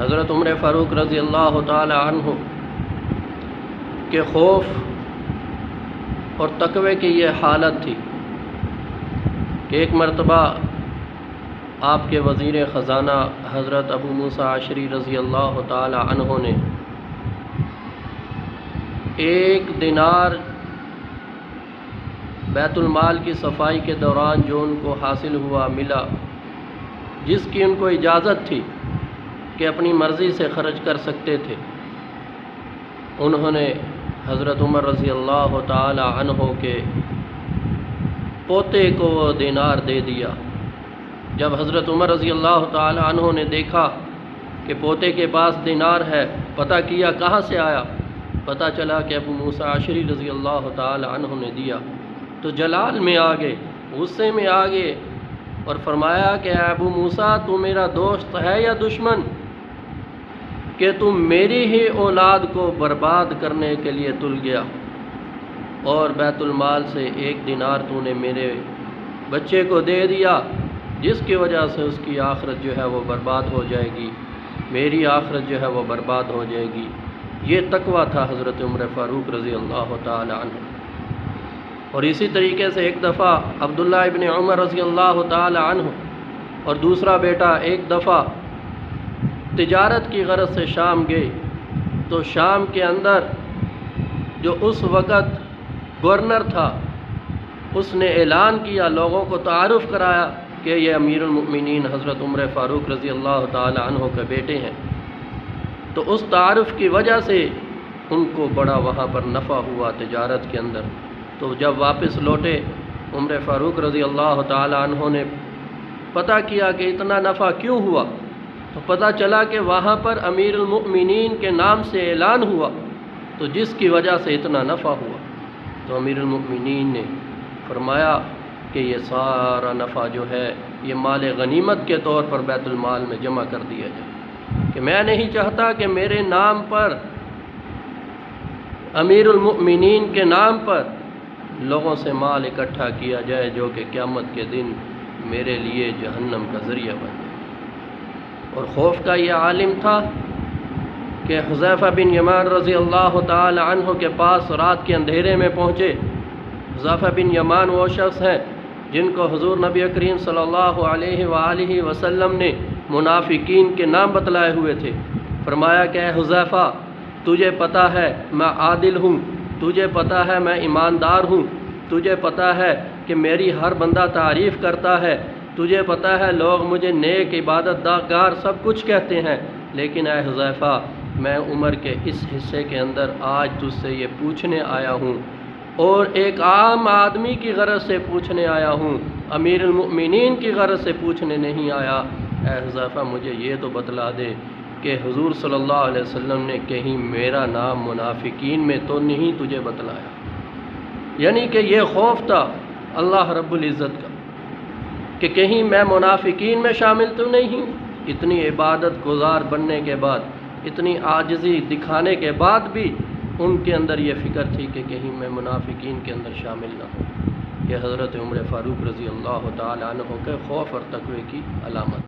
حضرت عمر فاروق رضی اللہ تعالی عنہ کے خوف اور تقوی کی یہ حالت تھی کہ ایک مرتبہ آپ کے وزیر خزانہ حضرت ابو موسیٰ عشری رضی اللہ تعالی عنہ نے 1 دینار بیت المال کی صفائی کے دوران جو ان کو حاصل ہوا ملا، جس کی ان کو اجازت تھی کہ اپنی مرضی سے خرچ کر سکتے تھے، انہوں نے حضرت عمر رضی اللہ تعالی عنہ کے پوتے کو وہ دینار دے دیا۔ جب حضرت عمر رضی اللہ تعالی عنہ نے دیکھا کہ پوتے کے پاس دینار ہے، پتہ کیا کہاں سے آیا، پتہ چلا کہ ابو موسیٰ عشری رضی اللہ تعالی عنہ نے دیا، تو جلال میں آ گئے، غصے میں آ گئے اور فرمایا کہ اے ابو موسیٰ، تو میرا دوست ہے یا دشمن کہ تم میری ہی اولاد کو برباد کرنے کے لیے تل گیا، اور بیت المال سے 1 دینار تو نے میرے بچے کو دے دیا، جس کی وجہ سے اس کی آخرت جو ہے وہ برباد ہو جائے گی، میری آخرت جو ہے وہ برباد ہو جائے گی۔ یہ تقویٰ تھا حضرت عمر فاروق رضی اللہ تعالی عنہ۔ اور اسی طریقے سے ایک دفعہ عبداللہ ابن عمر رضی اللہ تعالی عنہ اور دوسرا بیٹا ایک دفعہ تجارت کی غرض سے شام گئے، تو شام کے اندر جو اس وقت گورنر تھا، اس نے اعلان کیا، لوگوں کو تعارف کرایا کہ یہ امیر المؤمنین حضرت عمر فاروق رضی اللہ تعالی عنہ کے بیٹے ہیں۔ تو اس تعارف کی وجہ سے ان کو بڑا وہاں پر نفع ہوا تجارت کے اندر۔ تو جب واپس لوٹے عمر فاروق رضی اللہ تعالی عنہ نے پتہ کیا کہ اتنا نفع کیوں ہوا، تو پتہ چلا کہ وہاں پر امیر المؤمنین کے نام سے اعلان ہوا، تو جس کی وجہ سے اتنا نفع ہوا۔ تو امیر المؤمنین نے فرمایا کہ یہ سارا نفع جو ہے یہ مال غنیمت کے طور پر بیت المال میں جمع کر دیا جائے، کہ میں نہیں چاہتا کہ میرے نام پر، امیر المؤمنین کے نام پر لوگوں سے مال اکٹھا کیا جائے جو کہ قیامت کے دن میرے لیے جہنم کا ذریعہ بن جائے۔ اور خوف کا یہ عالم تھا کہ حذیفہ بن یمان رضی اللہ تعالی عنہ کے پاس رات کے اندھیرے میں پہنچے۔ حذیفہ بن یمان وہ شخص ہیں جن کو حضور نبی کریم صلی اللہ علیہ وآلہ وسلم نے منافقین کے نام بتلائے ہوئے تھے۔ فرمایا کہ اے حذیفہ، تجھے پتہ ہے میں عادل ہوں، تجھے پتہ ہے میں ایماندار ہوں، تجھے پتہ ہے کہ میری ہر بندہ تعریف کرتا ہے، تجھے پتہ ہے لوگ مجھے نیک، عبادت گار سب کچھ کہتے ہیں، لیکن اے حذیفہ میں عمر کے اس حصے کے اندر آج تجھ سے یہ پوچھنے آیا ہوں، اور ایک عام آدمی کی غرض سے پوچھنے آیا ہوں، امیر المؤمنین کی غرض سے پوچھنے نہیں آیا۔ اے حذیفہ مجھے یہ تو بتلا دے کہ حضور صلی اللہ علیہ وسلم نے کہیں میرا نام منافقین میں تو نہیں تجھے بتلایا؟ یعنی کہ یہ خوف تھا اللہ رب العزت کا کہ کہیں میں منافقین میں شامل تو نہیں ہوں۔ اتنی عبادت گزار بننے کے بعد، اتنی عاجزی دکھانے کے بعد بھی ان کے اندر یہ فکر تھی کہ کہیں میں منافقین کے اندر شامل نہ ہوں۔ یہ حضرت عمر فاروق رضی اللہ تعالی عنہ کے خوف اور تقوی کی علامت۔